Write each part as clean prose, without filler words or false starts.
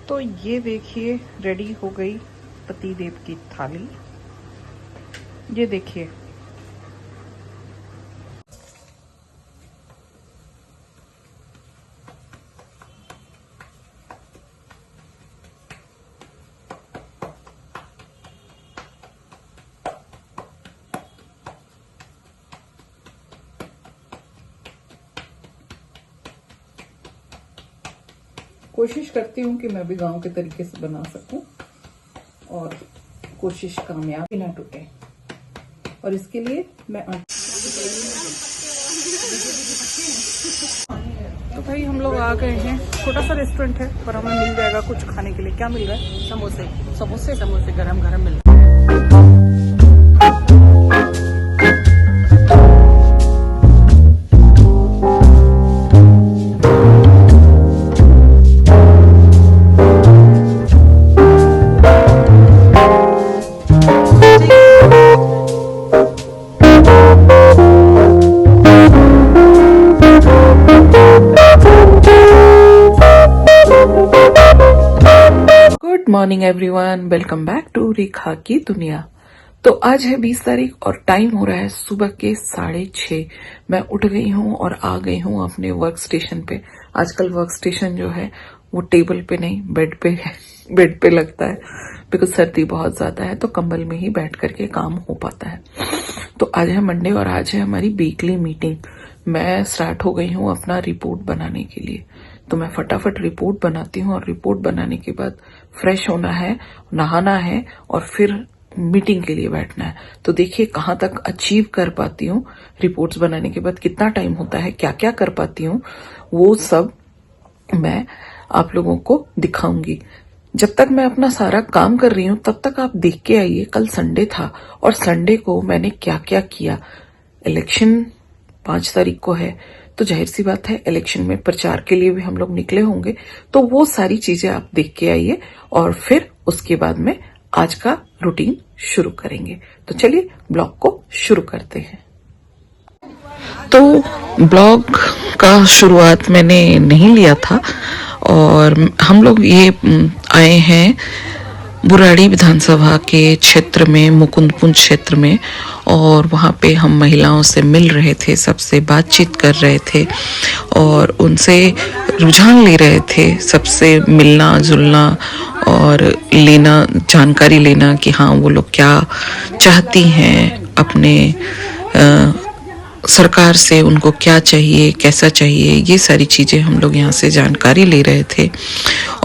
तो ये देखिए रेडी हो गई पति देव की थाली। ये देखिए कोशिश करती हूँ कि मैं भी गांव के तरीके से बना सकूं और कोशिश कामयाब भी ना टूटे। और इसके लिए मैं तो भाई हम लोग आ गए हैं। छोटा सा रेस्टोरेंट है पर हमें मिल जाएगा कुछ खाने के लिए। क्या मिल रहा है? समोसे समोसे समोसे गरम गरम मिल रहा है। Morning everyone, welcome back to Rekha की दुनिया। तो आज है 20 तारीख और टाइम हो रहा है सुबह के 6:30। मैं उठ गई हूँ और आ गई हूँ अपने वर्क स्टेशन पे। आजकल वर्क स्टेशन जो है वो टेबल पे नहीं बेड पे है, बेड पे लगता है बिकॉज सर्दी बहुत ज्यादा है तो कंबल में ही बैठ करके काम हो पाता है। तो आज है मंडे और आज है हमारी वीकली मीटिंग। मैं स्टार्ट हो गई हूँ अपना रिपोर्ट बनाने के लिए। तो मैं फटाफट रिपोर्ट बनाती हूँ और रिपोर्ट बनाने के बाद फ्रेश होना है, नहाना है और फिर मीटिंग के लिए बैठना है। तो देखिए कहाँ तक अचीव कर पाती हूँ। रिपोर्ट्स बनाने के बाद कितना टाइम होता है, क्या क्या कर पाती हूँ, वो सब मैं आप लोगों को दिखाऊंगी। जब तक मैं अपना सारा काम कर रही हूँ तब तक आप देख के आइए। कल संडे था और संडे को मैंने क्या क्या किया। इलेक्शन 5 तारीख को है तो जाहिर सी बात है इलेक्शन में प्रचार के लिए भी हम लोग निकले होंगे। तो वो सारी चीजें आप देख के आइए और फिर उसके बाद में आज का रूटीन शुरू करेंगे। तो चलिए ब्लॉग को शुरू करते हैं। तो ब्लॉग का शुरुआत मैंने नहीं लिया था और हम लोग ये आए हैं बुराड़ी विधानसभा के क्षेत्र में, मुकुंदपुर क्षेत्र में, और वहाँ पे हम महिलाओं से मिल रहे थे, सबसे बातचीत कर रहे थे और उनसे रुझान ले रहे थे, सबसे मिलना जुलना और लेना, जानकारी लेना कि हाँ वो लोग क्या चाहती हैं अपने सरकार से, उनको क्या चाहिए, कैसा चाहिए, ये सारी चीज़ें हम लोग यहाँ से जानकारी ले रहे थे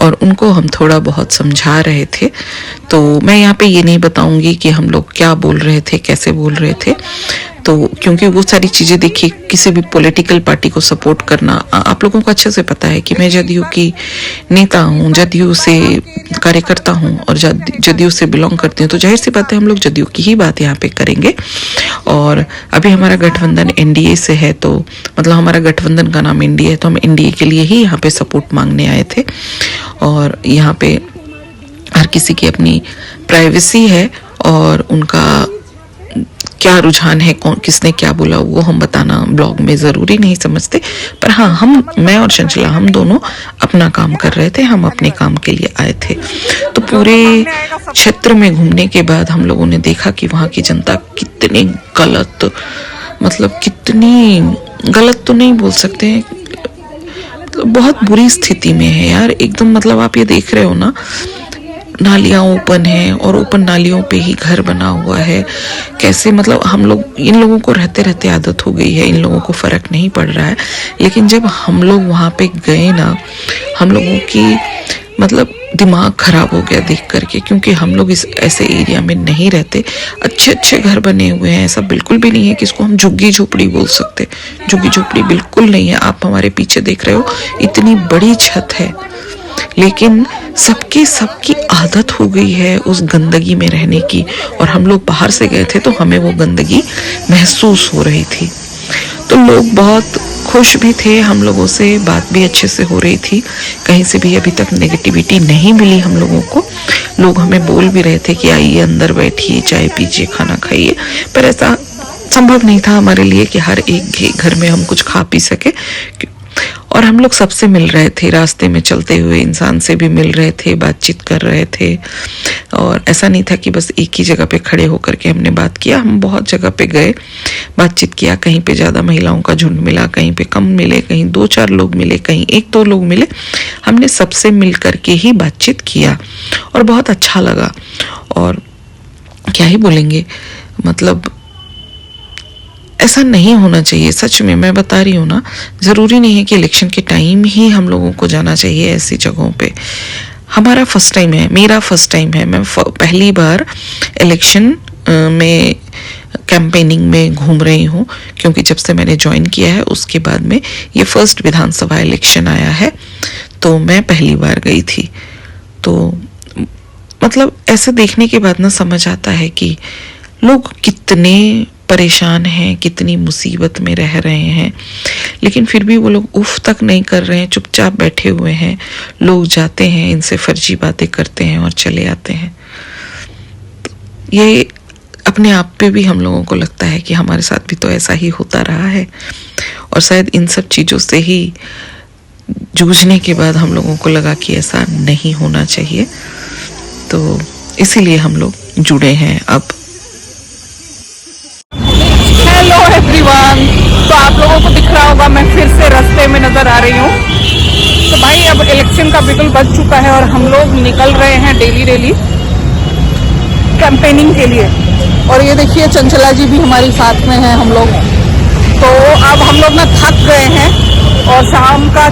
और उनको हम थोड़ा बहुत समझा रहे थे। तो मैं यहाँ पे ये नहीं बताऊंगी कि हम लोग क्या बोल रहे थे, कैसे बोल रहे थे, तो क्योंकि वो सारी चीज़ें देखिए, किसी भी पॉलिटिकल पार्टी को सपोर्ट करना आप लोगों को अच्छे से पता है कि मैं जदयू की नेता हूँ, जदयू से कार्यकर्ता हूँ और जदयू से बिलोंग करती हूँ। तो जाहिर सी बात है हम लोग जदयू की ही बात यहाँ पे करेंगे। और अभी हमारा गठबंधन एनडीए से है, तो मतलब हमारा गठबंधन का नाम एनडीए है, तो हम एनडीए के लिए ही यहाँ पे सपोर्ट मांगने आए थे। और यहाँ पे हर किसी की अपनी प्राइवेसी है और उनका क्या रुझान है, कौन किसने क्या बोला वो हम बताना ब्लॉग में ज़रूरी नहीं समझते। पर हाँ, मैं और चंचला हम दोनों अपना काम कर रहे थे, हम अपने काम के लिए आए थे। तो पूरे क्षेत्र में घूमने के बाद हम लोगों ने देखा कि वहाँ की जनता कितनी गलत, मतलब कितनी गलत तो नहीं बोल सकते हैं, मतलब बहुत बुरी स्थिति में है यार एकदम। मतलब आप ये देख रहे हो ना, नालियाँ ओपन हैं और ओपन नालियों पे ही घर बना हुआ है। कैसे, मतलब हम लोग, इन लोगों को रहते रहते आदत हो गई है, इन लोगों को फर्क नहीं पड़ रहा है। लेकिन जब हम लोग वहाँ पे गए ना, हम लोगों की मतलब दिमाग खराब हो गया देख करके, क्योंकि हम लोग इस ऐसे एरिया में नहीं रहते। अच्छे अच्छे घर बने हुए हैं, ऐसा बिल्कुल भी नहीं है कि इसको हम झुग्गी झोपड़ी बोल सकते। झुग्गी झोपड़ी बिल्कुल नहीं है। आप हमारे पीछे देख रहे हो इतनी बड़ी छत है, लेकिन सबकी आदत हो गई है उस गंदगी में रहने की। और हम लोग बाहर से गए थे तो हमें वो गंदगी महसूस हो रही थी। तो लोग बहुत खुश भी थे, हम लोगों से बात भी अच्छे से हो रही थी, कहीं से भी अभी तक नेगेटिविटी नहीं मिली हम लोगों को। लोग हमें बोल भी रहे थे कि आइए अंदर बैठिए, चाय पीजिए, खाना खाइए, पर ऐसा संभव नहीं था हमारे लिए कि हर एक घर में हम कुछ खा पी सके। और हम लोग सबसे मिल रहे थे, रास्ते में चलते हुए इंसान से भी मिल रहे थे, बातचीत कर रहे थे। और ऐसा नहीं था कि बस एक ही जगह पे खड़े होकर के हमने बात किया, हम बहुत जगह पे गए, बातचीत किया। कहीं पे ज़्यादा महिलाओं का झुंड मिला, कहीं पे कम मिले, कहीं 2-4 लोग मिले, कहीं 1-2 लोग मिले। हमने सबसे मिल करके ही बातचीत किया और बहुत अच्छा लगा। और क्या ही बोलेंगे, मतलब ऐसा नहीं होना चाहिए। सच में मैं बता रही हूँ ना, ज़रूरी नहीं है कि इलेक्शन के टाइम ही हम लोगों को जाना चाहिए ऐसी जगहों पे। हमारा फर्स्ट टाइम है, मेरा फर्स्ट टाइम है, मैं पहली बार इलेक्शन में कैंपेनिंग में घूम रही हूँ, क्योंकि जब से मैंने ज्वाइन किया है उसके बाद में ये फर्स्ट विधानसभा इलेक्शन आया है, तो मैं पहली बार गई थी। तो मतलब ऐसे देखने के बाद ना समझ आता है कि लोग कितने परेशान हैं, कितनी मुसीबत में रह रहे हैं, लेकिन फिर भी वो लोग उफ तक नहीं कर रहे हैं, चुपचाप बैठे हुए हैं। लोग जाते हैं, इनसे फर्जी बातें करते हैं और चले आते हैं। ये अपने आप पे भी हम लोगों को लगता है कि हमारे साथ भी तो ऐसा ही होता रहा है, और शायद इन सब चीज़ों से ही जूझने के बाद हम लोगों को लगा कि ऐसा नहीं होना चाहिए। तो इसीलिए हम लोग जुड़े हैं अब। हेलो एवरीवन, तो आप लोगों को दिख रहा होगा मैं फिर से रास्ते में नजर आ रही हूँ। तो भाई अब इलेक्शन का बिगुल बज चुका है और हम लोग निकल रहे हैं डेली कैंपेनिंग के लिए। और ये देखिए चंचला जी भी हमारे साथ में हैं हम लोग। तो अब हम लोग ना थक गए हैं और शाम का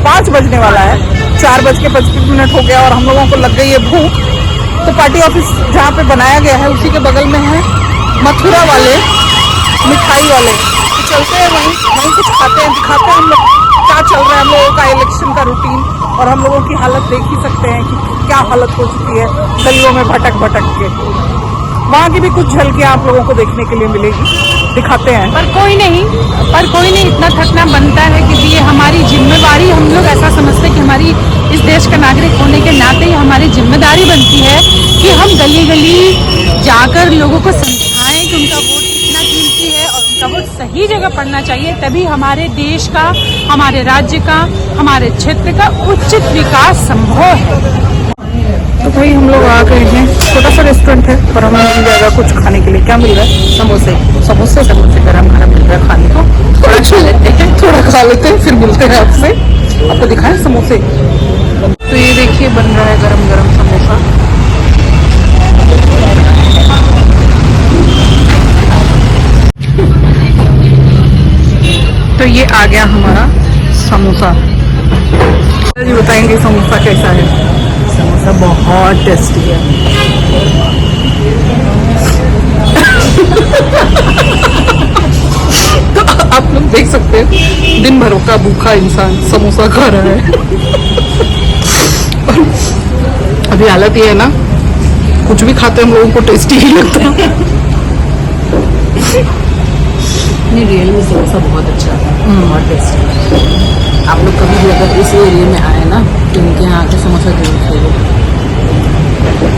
5 बजने वाला है, 4:25 हो गया और हम लोगों को लग गई है भूख। तो पार्टी ऑफिस जहाँ पे बनाया गया है उसी के बगल में है मथुरा वाले मिठाई वाले। तो चलते हैं वहीं कुछ खाते हैं, दिखाते हैं हम लोग क्या चल रहा है हम लोगों का इलेक्शन का रूटीन। और हम लोगों की हालत देख ही सकते हैं कि क्या हालत हो चुकी है गलियों में भटक के। वहाँ की भी कुछ झलकियाँ आप लोगों को देखने के लिए मिलेगी, दिखाते हैं। पर कोई नहीं, इतना थकना बनता है क्योंकि ये हमारी जिम्मेवारी, हम लोग ऐसा समझते हैं कि हमारी इस देश का नागरिक होने के नाते ही हमारी जिम्मेदारी बनती है कि हम गली गली जाकर लोगों को समझाएं कि उनका वोट कितना कीमती है और उनका वोट सही जगह पड़ना चाहिए, तभी हमारे देश का, हमारे राज्य का, हमारे क्षेत्र का उचित विकास संभव है। तो भाई हम लोग आ गए हैं, छोटा सा रेस्टोरेंट है पर हमें मिल जाएगा कुछ खाने के लिए। क्या मिल रहा है? समोसे गरम मिल रहा है खाने को। थोड़ा खा लेते हैं फिर मिलते हैं आपसे। आपको दिखाएं समोसे। तो ये देखिए बन रहा है गरम समोसा। तो ये आ गया हमारा समोसा। जी बताएंगे समोसा कैसा है? समोसा बहुत टेस्टी है। तो आप लोग देख सकते हैं दिन भर का भूखा इंसान समोसा खा रहा है। अभी हालत ये है ना, कुछ भी खाते हम लोगों को टेस्टी ही लगता है। नहीं, रियल में समोसा बहुत अच्छा है, बहुत टेस्टी। आप लोग कभी भी अगर इस एरिया में आए ना तो इनके यहाँ आके समोसा जरूर खाइए।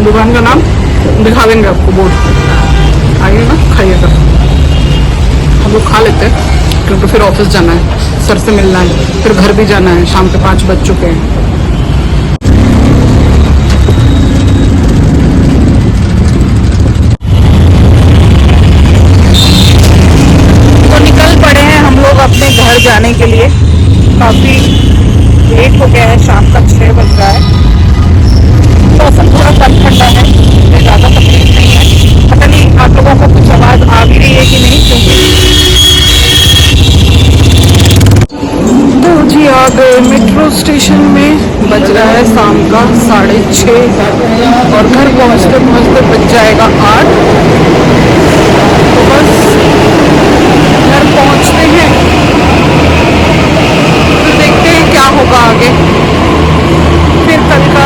दुकान का नाम दिखा देंगे आपको, बोर्ड आइए ना, खाइएगा। हम लोग खा लेते हैं क्योंकि फिर ऑफिस जाना है, सर से मिलना है, फिर घर भी जाना है। शाम के 5 बज चुके हैं। तो निकल पड़े हैं हम लोग अपने घर जाने के लिए। काफी लेट हो गया है, शाम का 6 बज रहा है। मौसम थोड़ा कम ठंडा है, ज़्यादा तकलीफ नहीं है। पता नहीं आप लोगों को कुछ आवाज़ आ भी रही है कि नहीं, क्योंकि तो जी आ गए मेट्रो स्टेशन में। बज रहा है शाम का 6:30 और घर पहुंचते बज जाएगा 8। तो बस घर पहुंचते हैं, फिर देखते हैं क्या होगा आगे। फिर कल का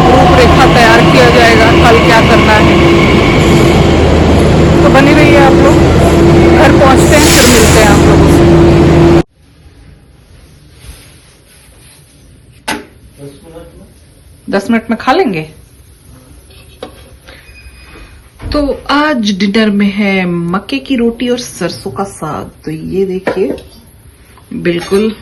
रूपरेखा तैयार किया जाएगा, कल क्या करना है। तो बनी रहिए आप लोग, घर पहुंचते हैं फिर मिलते हैं आप लोगों से। 10 मिनट में खा लेंगे। तो आज डिनर में है मक्के की रोटी और सरसों का साग। तो ये देखिए बिल्कुल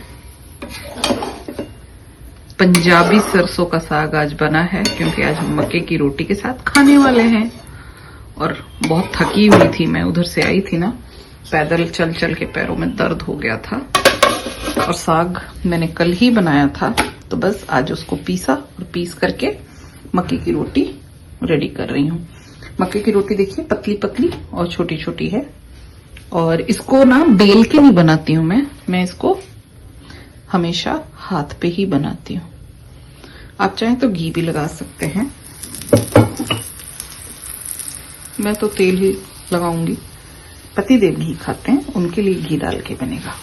पंजाबी सरसों का साग आज बना है, क्योंकि आज हम मक्के की रोटी के साथ खाने वाले हैं। और बहुत थकी हुई थी मैं, उधर से आई थी ना, पैदल चल चल के पैरों में दर्द हो गया था। और साग मैंने कल ही बनाया था, तो बस आज उसको पीसा और पीस करके मक्के की रोटी रेडी कर रही हूँ। मक्के की रोटी देखिए पतली पतली और छोटी छोटी है। और इसको ना बेल के नहीं बनाती हूँ मैं इसको हमेशा हाथ पे ही बनाती हूँ। आप चाहें तो घी भी लगा सकते हैं, मैं तो तेल ही लगाऊंगी। पतिदेव घी खाते हैं, उनके लिए घी डाल के बनेगा।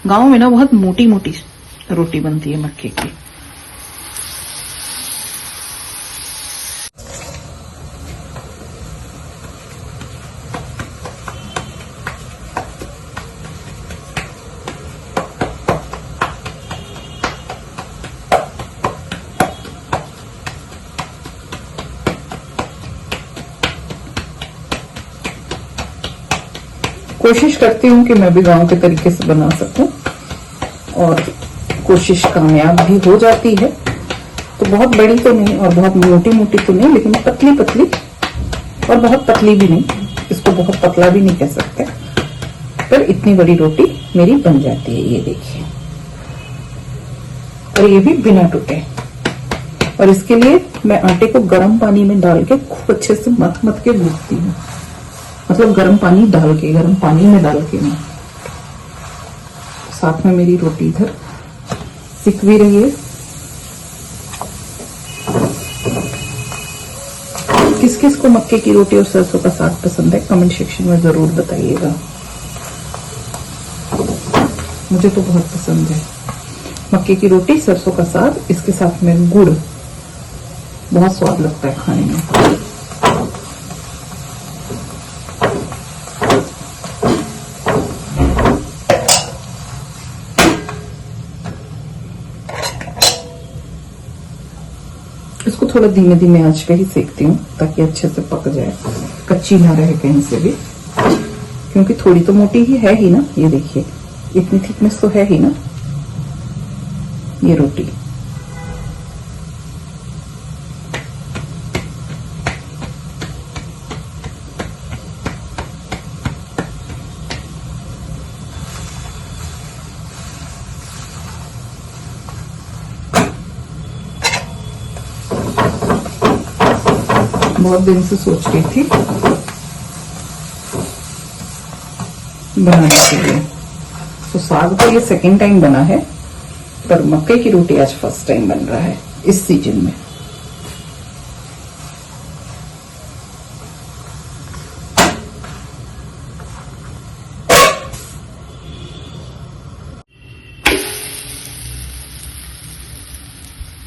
गांव में ना बहुत मोटी मोटी रोटी बनती है मक्के की। कोशिश करती हूँ कि मैं भी गांव के तरीके से बना सकूं, और कोशिश कामयाब भी हो जाती है। तो बहुत बड़ी तो नहीं और बहुत मोटी मोटी तो नहीं, लेकिन पतली पतली और बहुत पतली भी नहीं, इसको बहुत पतला भी नहीं कह सकते, पर इतनी बड़ी रोटी मेरी बन जाती है। ये देखिए, और ये भी बिना टूटे। और इसके लिए मैं आटे को गर्म पानी में डाल के खूब अच्छे से मथ के गूंथती हूँ, मतलब गर्म पानी डाल के, गर्म पानी में डाल के नहीं। साथ में मेरी रोटी इधर सिक भी रही है। किस किस को मक्के की रोटी और सरसों का साग पसंद है, कमेंट सेक्शन में जरूर बताइएगा। मुझे तो बहुत पसंद है मक्के की रोटी, सरसों का साग, इसके साथ में गुड़, बहुत स्वाद लगता है खाने में। इसको थोड़ा धीमे धीमे आंच पे ही सेकती हूँ ताकि अच्छे से पक जाए, कच्ची ना रहे कहीं से भी, क्योंकि थोड़ी तो मोटी ही है ही ना। ये देखिए इतनी थिकनेस तो है ही ना ये रोटी। बहुत दिन से सोच रही थी बनाने के लिए, तो साग तो ये सेकंड टाइम बना है, पर मक्के की रोटी आज फर्स्ट टाइम बन रहा है इस सीजन में।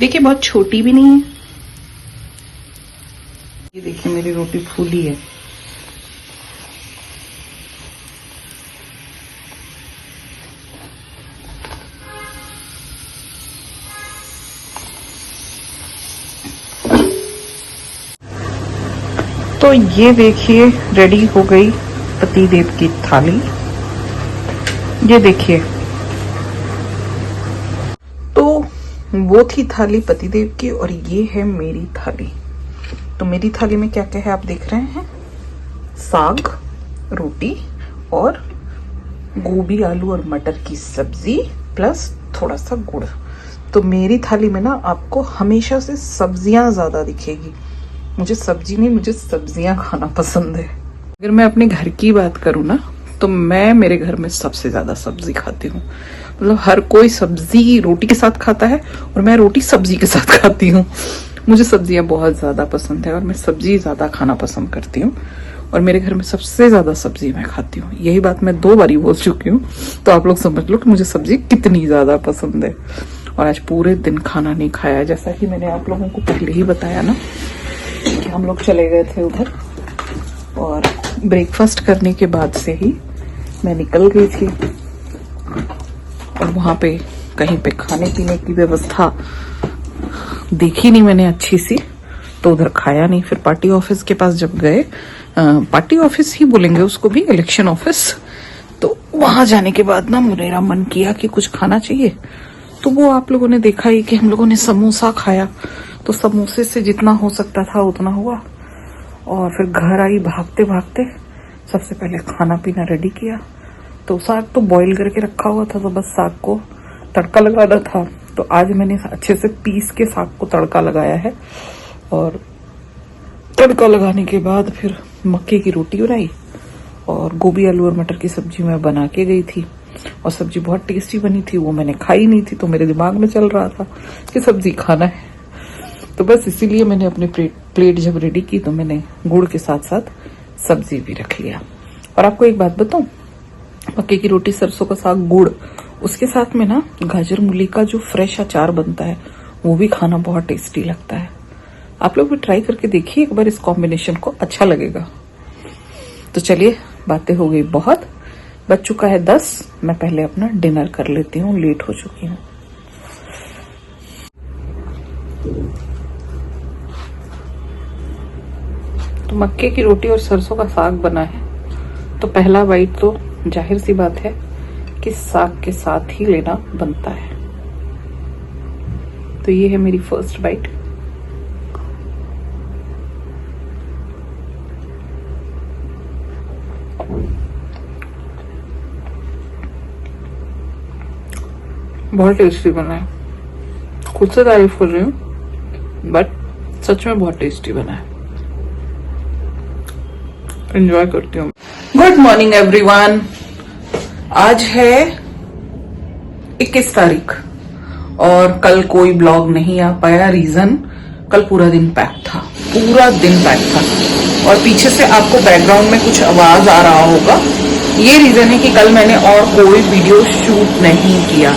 देखिए बहुत छोटी भी नहीं है। ये देखिए मेरी रोटी फूली है। तो ये देखिए रेडी हो गई पतिदेव की थाली। ये देखिए, तो वो थी थाली पतिदेव की और ये है मेरी थाली। तो मेरी थाली में क्या क्या है आप देख रहे हैं, साग, रोटी और गोभी, आलू और मटर की सब्जी प्लस थोड़ा सा गुड़। तो मेरी थाली में ना आपको हमेशा से सब्जियां ज्यादा दिखेगी। मुझे सब्जी नहीं, मुझे सब्जियां खाना पसंद है। अगर मैं अपने घर की बात करूँ ना, तो मैं मेरे घर में सबसे ज्यादा सब्जी खाती हूँ। मतलब हर कोई सब्जी रोटी के साथ खाता है और मैं रोटी सब्जी के साथ खाती हूँ। मुझे सब्जियां बहुत ज्यादा पसंद है और मैं सब्जी ज्यादा खाना पसंद करती हूँ, और मेरे घर में सबसे ज्यादा सब्जी मैं खाती हूँ। यही बात मैं 2 बारी बोल चुकी हूँ, तो आप लोग समझ लो कि मुझे सब्जी कितनी ज्यादा पसंद है। और आज पूरे दिन खाना नहीं खाया, जैसा कि मैंने आप लोगों को पहले ही बताया ना कि हम लोग चले गए थे उधर, और ब्रेकफास्ट करने के बाद से ही मैं निकल गई थी, और वहां पे कहीं पे खाने पीने की व्यवस्था देखी नहीं मैंने अच्छी सी, तो उधर खाया नहीं। फिर पार्टी ऑफिस के पास जब गए, पार्टी ऑफिस ही बोलेंगे उसको भी, इलेक्शन ऑफिस, तो वहां जाने के बाद ना मेरा मन किया कि कुछ खाना चाहिए, तो वो आप लोगों ने देखा ही कि हम लोगों ने समोसा खाया। तो समोसे से जितना हो सकता था उतना हुआ, और फिर घर आई भागते भागते। सबसे पहले खाना पीना रेडी किया। तो साग तो बॉईल करके रखा हुआ था, तो बस साग को तड़का लगाना था। तो आज मैंने अच्छे से पीस के साग को तड़का लगाया है, और तड़का लगाने के बाद फिर मक्के की रोटी बनाई, और गोभी आलू और मटर की सब्जी मैं बना के गई थी। और सब्जी बहुत टेस्टी बनी थी, वो मैंने खाई नहीं थी, तो मेरे दिमाग में चल रहा था कि सब्जी खाना है। तो बस इसीलिए मैंने अपनी प्लेट जब रेडी की तो मैंने गुड़ के साथ साथ सब्जी भी रख लिया। और आपको एक बात बताऊं, मक्के की रोटी, सरसों का साग, गुड़, उसके साथ में ना गाजर मूली का जो फ्रेश अचार बनता है वो भी खाना बहुत टेस्टी लगता है। आप लोग भी ट्राई करके देखिए एक बार इस कॉम्बिनेशन को, अच्छा लगेगा। तो चलिए, बातें हो गई बहुत, बज चुका है 10। मैं पहले अपना डिनर कर लेती हूँ, लेट हो चुकी हूँ। तो मक्के की रोटी और सरसों का साग बना है, तो पहला बाइट तो जाहिर सी बात है कि साग के साथ ही लेना बनता है। तो ये है मेरी फर्स्ट बाइट। बहुत टेस्टी बना है, खुद से तारीफ कर रही हूँ, बट सच में बहुत टेस्टी बना है। एंजॉय करती हूँ। Good morning everyone. आज है 21 तारीख और कल कोई ब्लॉग नहीं आ पाया। रीजन, कल पूरा दिन पैक था, पूरा दिन पैक था। और पीछे से आपको बैकग्राउंड में कुछ आवाज आ रहा होगा, ये रीजन है कि कल मैंने और कोई वीडियो शूट नहीं किया,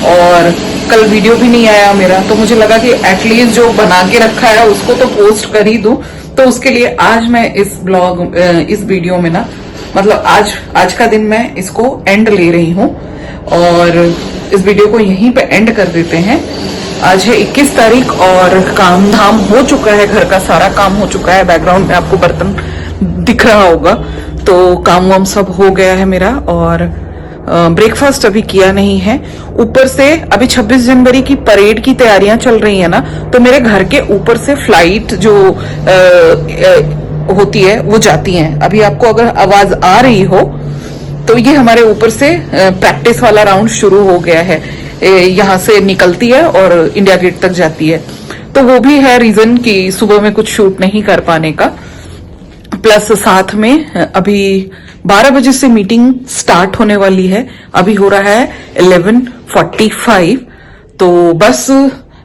और कल वीडियो भी नहीं आया मेरा। तो मुझे लगा कि एटलीस्ट जो बना के रखा है उसको तो पोस्ट कर ही दूं। तो उसके लिए आज मैं इस वीडियो में ना, मतलब आज का दिन मैं इसको एंड ले रही हूँ, और इस वीडियो को यहीं पे एंड कर देते हैं। आज है 21 तारीख और काम धाम हो चुका है, घर का सारा काम हो चुका है। बैकग्राउंड में आपको बर्तन दिख रहा होगा, तो काम वाम सब हो गया है मेरा। और ब्रेकफास्ट अभी किया नहीं है। ऊपर से अभी 26 जनवरी की परेड की तैयारियां चल रही है ना, तो मेरे घर के ऊपर से फ्लाइट जो होती है वो जाती है। अभी आपको अगर आवाज आ रही हो तो ये हमारे ऊपर से प्रैक्टिस वाला राउंड शुरू हो गया है। यहाँ से निकलती है और इंडिया गेट तक जाती है। तो वो भी है रीजन कि सुबह में कुछ शूट नहीं कर पाने का। प्लस साथ में अभी 12 बजे से मीटिंग स्टार्ट होने वाली है, अभी हो रहा है 11:45। तो बस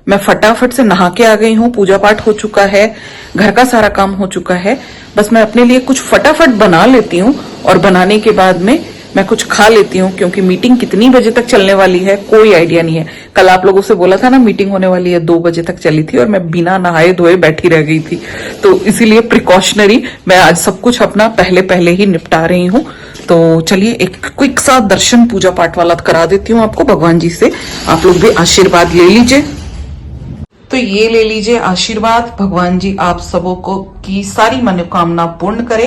मैं फटाफट से नहा के आ गई हूँ, पूजा पाठ हो चुका है, घर का सारा काम हो चुका है। बस मैं अपने लिए कुछ फटाफट बना लेती हूँ, और बनाने के बाद में मैं कुछ खा लेती हूँ, क्योंकि मीटिंग कितनी बजे तक चलने वाली है कोई आइडिया नहीं है। कल आप लोगों से बोला था ना मीटिंग होने वाली है, 2 बजे तक चली थी और मैं बिना नहाए धोए बैठी रह गई थी। तो इसीलिए प्रिकॉशनरी मैं आज सब कुछ अपना पहले ही निपटा रही हूँ। तो चलिए एक क्विक सा दर्शन पूजा पाठ वाला करा देती हूँ आपको भगवान जी से। आप लोग भी आशीर्वाद ले लीजिए। तो ये ले लीजिए आशीर्वाद, भगवान जी आप सबों को की सारी मनोकामना पूर्ण करे।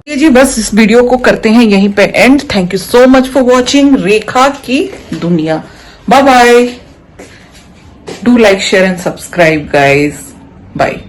जी बस इस वीडियो को करते हैं यहीं पे end. Thank you so much for watching Rekha की दुनिया। Bye bye. Do like, share and subscribe guys. Bye.